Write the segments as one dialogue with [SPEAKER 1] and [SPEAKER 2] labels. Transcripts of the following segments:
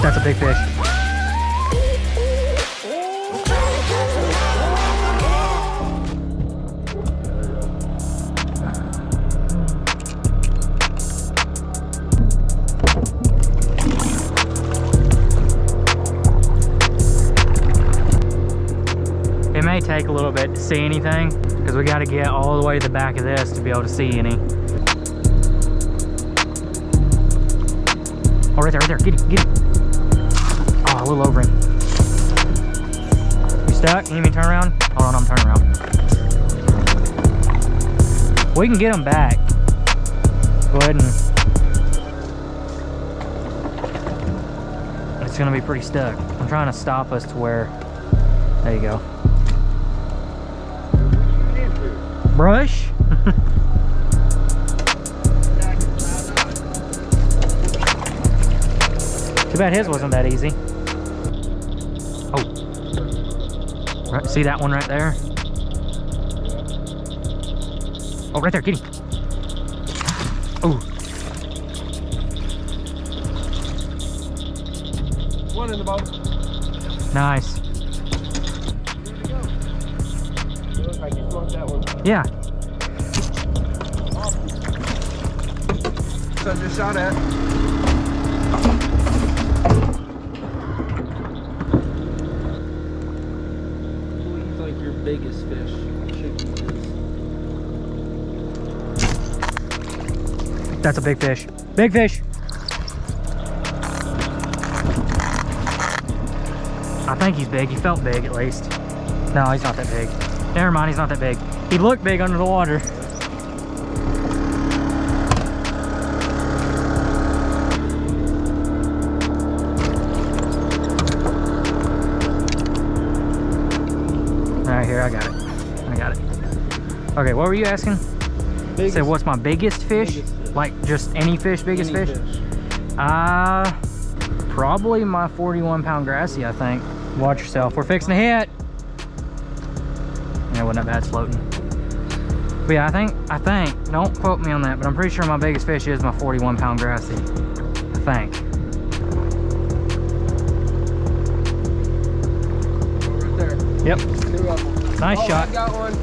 [SPEAKER 1] That's a big fish. It may take a little bit to see anything because we got to get all the way to the back of this to be able to see any. Oh, right there, right there. Get him, get him. Oh, a little over him. You stuck? You need me to turn around? Hold on, I'm turning around. We can get him back. Go ahead and... It's going to be pretty stuck. I'm trying to stop us to where... There you go. Brush? Too bad his wasn't that easy. Oh. Right, see that one right there? Oh, right there, get him. Oh.
[SPEAKER 2] One in the boat.
[SPEAKER 1] Nice.
[SPEAKER 2] Looks like you smoked that one.
[SPEAKER 1] Yeah.
[SPEAKER 2] So I just shot at. Who's like your biggest fish?
[SPEAKER 1] That's a big fish. Big fish. I think he's big. He felt big at least. No, he's not that big. Never mind, he's not that big. He looked big under the water. Right here, I got it. I got it. Okay, what were you asking? Say, what's my biggest fish? Like just any fish, biggest fish? Probably my 41-pound grassy, I think. Watch yourself. We're fixing to hit. Yeah, wasn't that bad, it's floating. But yeah, I think, don't quote me on that, but I'm pretty sure my biggest fish is my 41-pound grassy. I think.
[SPEAKER 2] Right there.
[SPEAKER 1] Yep.
[SPEAKER 2] Two of them.
[SPEAKER 1] Nice shot.
[SPEAKER 2] I got one.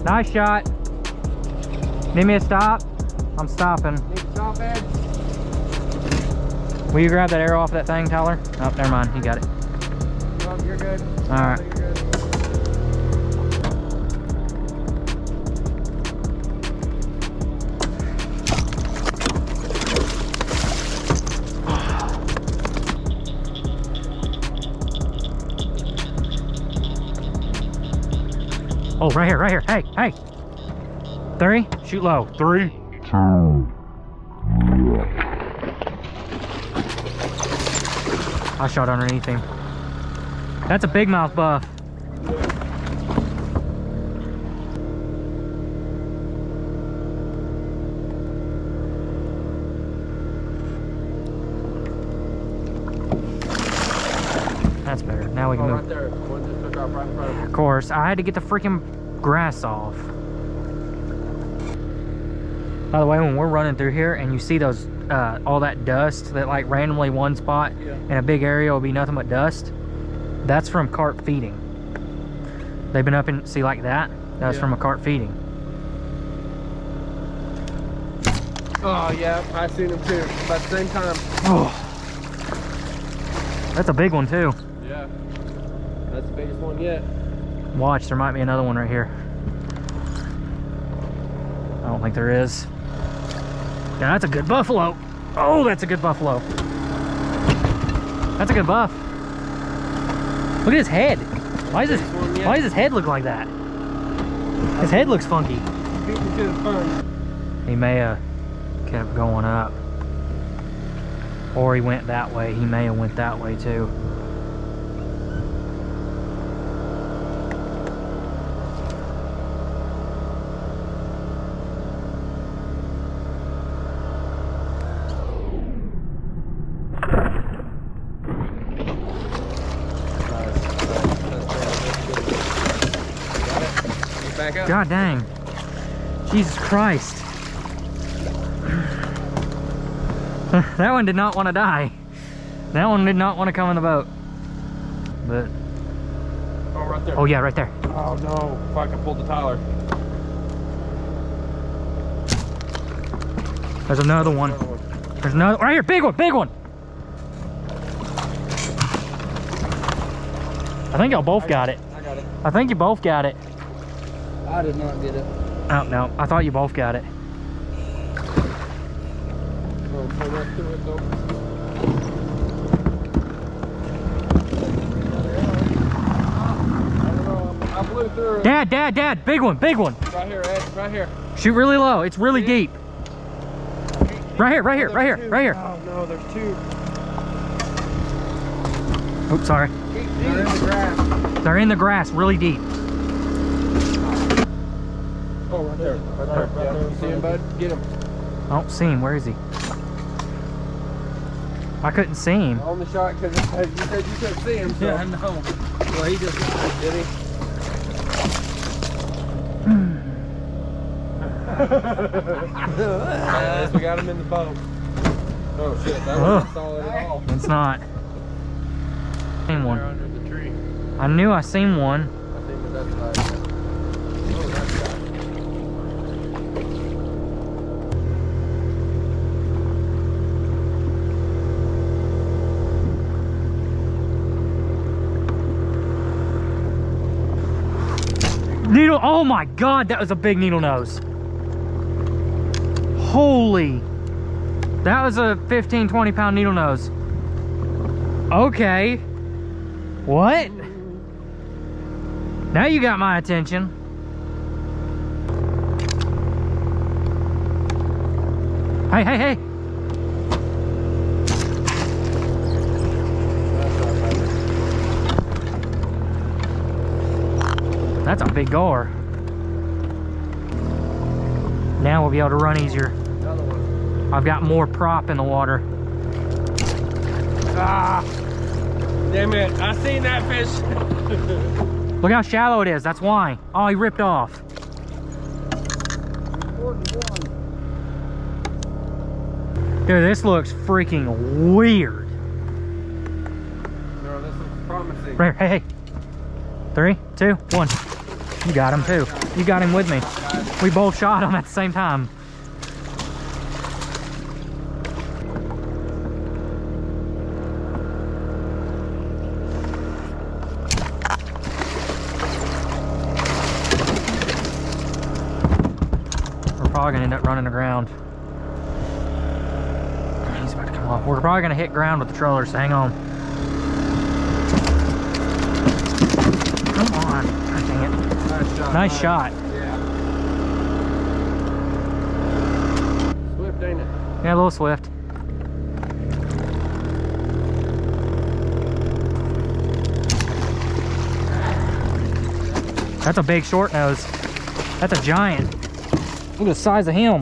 [SPEAKER 1] Nice shot. Need me to stop? I'm stopping.
[SPEAKER 2] Need to stop, Ed?
[SPEAKER 1] Will you grab that arrow off that thing, Tyler? Oh, never mind. You got it.
[SPEAKER 2] No, you're good.
[SPEAKER 1] All right.
[SPEAKER 2] You're good.
[SPEAKER 1] Oh, right here, right here. Hey, hey. 3. Shoot low. 3. 2. I shot underneath him. That's a big mouth buff. That's better. Now we can move.
[SPEAKER 2] Right there. One just took off right in front of us.
[SPEAKER 1] Of course, I had to get the freaking grass off. By the way, when we're running through here and you see those, all that dust that like randomly one spot in a big area will be nothing but dust, that's from carp feeding. They've been up in, see like that? That's from a carp feeding.
[SPEAKER 2] Oh yeah, I seen them too. About the same time.
[SPEAKER 1] Oh, that's a big one too.
[SPEAKER 2] Yeah, that's the biggest one yet.
[SPEAKER 1] Watch, there might be another one right here. I don't think there is. Yeah, that's a good buffalo. Oh, that's a good buffalo. That's a good buff. Look at his head. Why does his head look like that? His head looks funky. He may have kept going up. Or he went that way. He may have went that way too.
[SPEAKER 2] Back up.
[SPEAKER 1] God dang. Jesus Christ. That one did not want to die. That one did not want to come in the boat. But
[SPEAKER 2] Oh, right there.
[SPEAKER 1] oh yeah, right there.
[SPEAKER 2] Oh no! If I can pull the Tyler.
[SPEAKER 1] There's another one. There's another right here. Big one. Big one. I think y'all both got it.
[SPEAKER 2] I got it.
[SPEAKER 1] I think you both got it.
[SPEAKER 2] I did not get it.
[SPEAKER 1] Oh no, I thought you both got it.
[SPEAKER 2] Oh, pull right through it though. I blew through it.
[SPEAKER 1] Dad, big one, big one.
[SPEAKER 2] Right here, Ed, right here.
[SPEAKER 1] Shoot really low. It's really deep. Right here, right here, right here, right here.
[SPEAKER 2] Oh no, there's two.
[SPEAKER 1] Oops, sorry.
[SPEAKER 2] They're in the grass.
[SPEAKER 1] They're in the grass, really deep.
[SPEAKER 2] Oh, right there. Right there. Right there. You see him, bud? Get him.
[SPEAKER 1] I don't see him. Where is he? I couldn't see him.
[SPEAKER 2] On the shot because you said you couldn't see him. So.
[SPEAKER 3] Yeah, I know. Well, he just died, did he?
[SPEAKER 2] At least we got him in the boat. Oh shit, that wasn't solid at all.
[SPEAKER 1] It's not. Seen
[SPEAKER 2] They're
[SPEAKER 1] one.
[SPEAKER 2] under the tree.
[SPEAKER 1] I knew I seen one.
[SPEAKER 2] I think that that's right. Oh, that's right.
[SPEAKER 1] Needle, oh my God, that was a big needle nose. Holy, that was a 15, 20 pound needle nose. Okay, what? Now you got my attention. Hey, hey, hey. That's a big gar. Now we'll be able to run easier.
[SPEAKER 2] Another one.
[SPEAKER 1] I've got more prop in the water.
[SPEAKER 2] Ah! Damn it! I seen that fish.
[SPEAKER 1] Look how shallow it is. That's why. Oh, he ripped off. Dude, this looks freaking weird.
[SPEAKER 2] No, this looks promising.
[SPEAKER 1] Right here. Hey, hey. 3, 2, 1. You got him too. You got him with me. We both shot him at the same time. We're probably gonna end up running aground. He's about to come off. We're probably gonna hit ground with the troller, so hang on. Come on. God dang it.
[SPEAKER 2] Nice shot.
[SPEAKER 1] Nice shot.
[SPEAKER 2] Yeah. Swift, ain't it?
[SPEAKER 1] Yeah, a little swift. That's a big short nose. That's a giant. Look at the size of him.